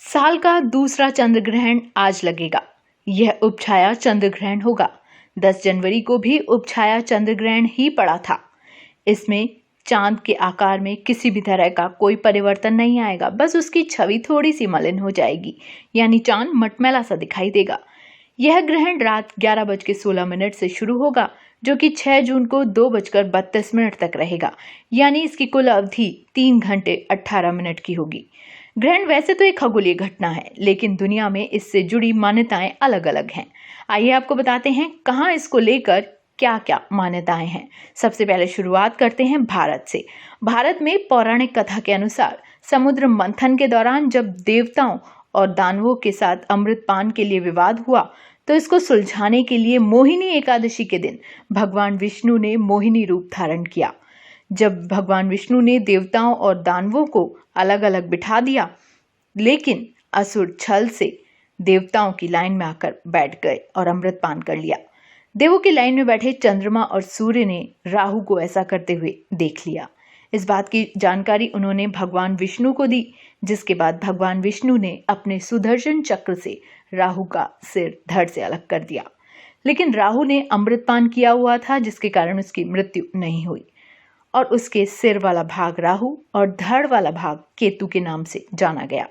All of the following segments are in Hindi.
साल का दूसरा चंद्र ग्रहण आज लगेगा। यह उपछाया चंद्र ग्रहण होगा। 10 जनवरी को भी उपछाया चंद्र ग्रहण ही पड़ा था। इसमें चांद के आकार में किसी भी तरह का कोई परिवर्तन नहीं आएगा, बस उसकी छवि थोड़ी सी मलिन हो जाएगी, यानी चांद मटमैला सा दिखाई देगा। यह ग्रहण रात 11:16 से शुरू होगा, जो कि 6 जून को 2:32 तक रहेगा, यानी इसकी कुल अवधि 3 घंटे 18 मिनट की होगी। ग्रहण वैसे तो एक खगोलीय घटना है, लेकिन दुनिया में इससे जुड़ी मान्यताएं अलग अलग हैं। आइए आपको बताते हैं कहाँ इसको लेकर क्या क्या मान्यताएं हैं। सबसे पहले शुरुआत करते हैं भारत से। भारत में पौराणिक कथा के अनुसार समुद्र मंथन के दौरान जब देवताओं और दानवों के साथ अमृतपान के लिए विवाद हुआ, तो इसको सुलझाने के लिए मोहिनी एकादशी के दिन भगवान विष्णु ने मोहिनी रूप धारण किया। जब भगवान विष्णु ने देवताओं और दानवों को अलग अलग बिठा दिया, लेकिन असुर छल से देवताओं की लाइन में आकर बैठ गए और अमृतपान कर लिया। देवों की लाइन में बैठे चंद्रमा और सूर्य ने राहु को ऐसा करते हुए देख लिया। इस बात की जानकारी उन्होंने भगवान विष्णु को दी, जिसके बाद भगवान विष्णु ने अपने सुदर्शन चक्र से राहु का सिर धड़ से अलग कर दिया। लेकिन राहु ने अमृतपान किया हुआ था, जिसके कारण उसकी मृत्यु नहीं हुई और उसके सिर वाला भाग राहु और धड़ वाला भाग केतु के नाम से जाना गया।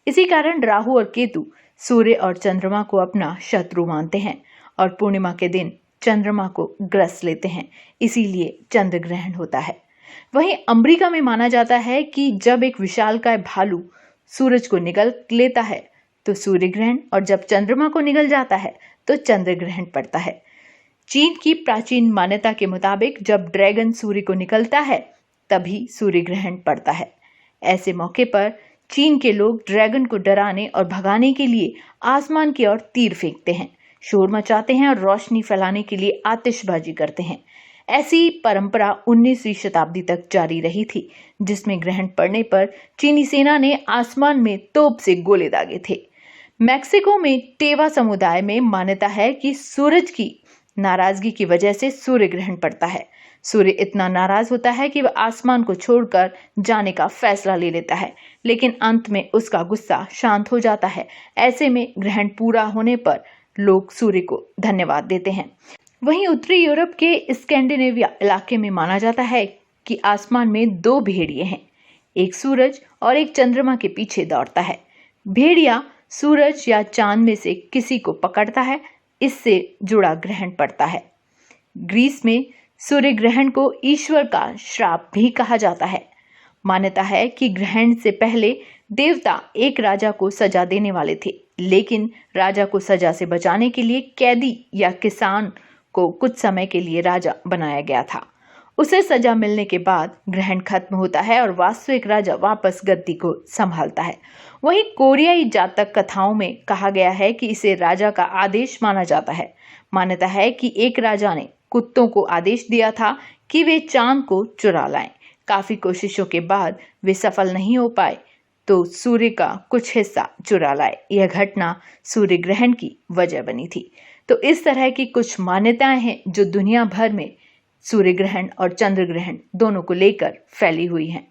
इसी कारण राहु और केतु सूर्य और चंद्रमा को अपना शत्रु मानते हैं और पूर्णिमा के दिन चंद्रमा को ग्रस लेते हैं, इसीलिए चंद्र ग्रहण होता है। वहीं अमेरिका में माना जाता है कि जब एक विशालकाय भालू सूरज को निगल लेता है तो सूर्य ग्रहण, और जब चंद्रमा को निगल जाता है तो चंद्र ग्रहण पड़ता है। चीन की प्राचीन मान्यता के मुताबिक जब ड्रैगन सूर्य को निकलता है तभी सूर्य ग्रहण पड़ता है। ऐसे मौके पर चीन के लोग ड्रैगन को डराने और भगाने के लिए आसमान की ओर तीर फेंकते हैं, शोर मचाते हैं और रोशनी फैलाने के लिए आतिशबाजी करते हैं। ऐसी परंपरा 19वीं शताब्दी तक जारी रही थी, जिसमें ग्रहण पड़ने पर चीनी सेना ने आसमान में तोप से गोले दागे थे। मैक्सिको में टेवा समुदाय में मान्यता है कि सूरज की नाराजगी की वजह से सूर्य ग्रहण पड़ता है। सूर्य इतना नाराज होता है कि वह आसमान को छोड़कर जाने का फैसला ले लेता है, लेकिन अंत में उसका गुस्सा शांत हो जाता है। ऐसे में ग्रहण पूरा होने पर लोग सूर्य को धन्यवाद देते हैं। वहीं उत्तरी यूरोप के स्कैंडिनेविया इलाके में माना जाता है कि आसमान में 2 भेड़िए हैं, एक सूरज और एक चंद्रमा के पीछे दौड़ता है। भेड़िया सूरज या चांद में से किसी को पकड़ता है, इससे जुड़ा ग्रहण पड़ता है। ग्रीस में सूर्य ग्रहण को ईश्वर का श्राप भी कहा जाता है। मान्यता है कि ग्रहण से पहले देवता एक राजा को सजा देने वाले थे, लेकिन राजा को सजा से बचाने के लिए कैदी या किसान को कुछ समय के लिए राजा बनाया गया था। उसे सजा मिलने के बाद ग्रहण खत्म होता है और वास्तविक राजा वापस गद्दी को संभालता है। वहीं कोरियाई जातक कथाओं में कहा गया है कि इसे राजा का आदेश माना जाता है। मान्यता है कि एक राजा ने कुत्तों को आदेश दिया था कि वे चांद को चुरा लाएं। काफी कोशिशों के बाद वे सफल नहीं हो पाए तो सूर्य का कुछ हिस्सा चुरा लाए। यह घटना सूर्य ग्रहण की वजह बनी थी। तो इस तरह की कुछ मान्यताएं हैं जो दुनिया भर में सूर्य ग्रहण और चंद्र ग्रहण दोनों को लेकर फैली हुई हैं।